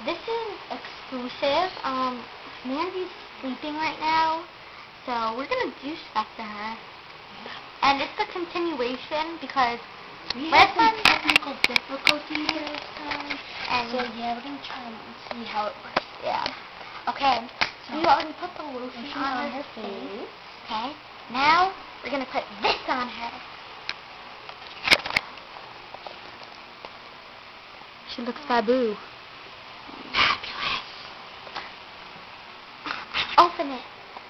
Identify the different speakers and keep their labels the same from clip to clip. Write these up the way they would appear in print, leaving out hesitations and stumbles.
Speaker 1: This is exclusive. Mandy's sleeping right now, so we're gonna do stuff to her. And it's a continuation because
Speaker 2: we
Speaker 1: last
Speaker 2: had some
Speaker 1: time
Speaker 2: technical difficulties last time,
Speaker 1: and
Speaker 2: so yeah, we're gonna try and see how it works.
Speaker 1: yeah. Okay, so we already put the lotion on her face. Okay, now we're gonna put this on her.
Speaker 2: She looks faboo.
Speaker 1: Fabulous. Open it.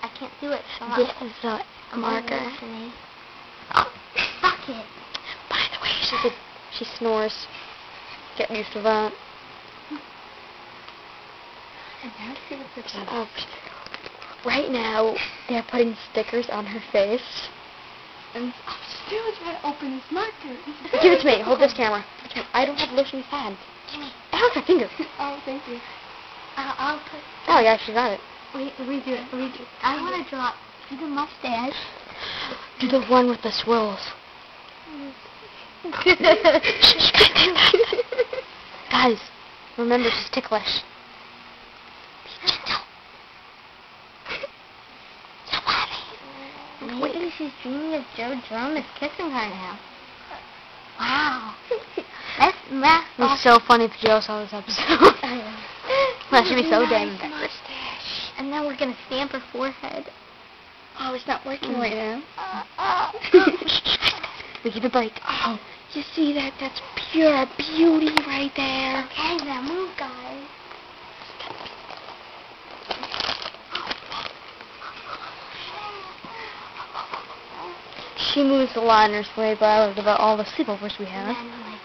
Speaker 1: I can't do it. So
Speaker 2: This is a marker.
Speaker 1: Fuck it.
Speaker 2: By the way, she snores. Get used to that.
Speaker 1: And now see what this is.
Speaker 2: Oh, right now, they're putting stickers on her face.
Speaker 1: And still trying to open this marker.
Speaker 2: Give it to me. Hold this camera. I don't have lotion fan.
Speaker 1: Give me.
Speaker 2: How's my finger?
Speaker 1: Oh, thank you. I'll put...
Speaker 2: Oh, yeah, she got it.
Speaker 1: Wait, redo it. I want to draw the mustache.
Speaker 2: Do the one with the swirls. Guys, remember, she's ticklish. Be gentle. So funny.
Speaker 1: Maybe she's dreaming of Joe Drum is kissing her now. Wow.
Speaker 2: It'd be so funny if Joe saw this episode. That should be so dang embarrassed.
Speaker 1: And then we're going to stamp her forehead.
Speaker 2: Oh, it's not working right now. We give a break. Oh, you see that? That's pure beauty right there.
Speaker 1: Okay, now move, guys.
Speaker 2: She moves the liners way better about all the sleepovers we have.
Speaker 1: And then, like,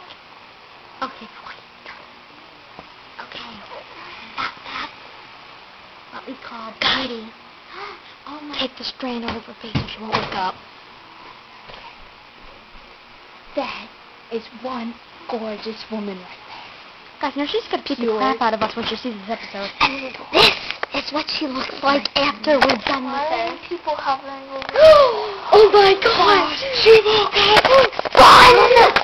Speaker 1: okay, wait. Okay, that's what we call beauty. Oh my.
Speaker 2: Take the strand over her face so she won't wake up. That is one gorgeous woman right there. Guys, now she's gonna beat the crap out of us when she sees this episode.
Speaker 1: And this is what she looks like after we're done with her. People hovering over.
Speaker 2: Oh my God! She woke up!
Speaker 1: Run!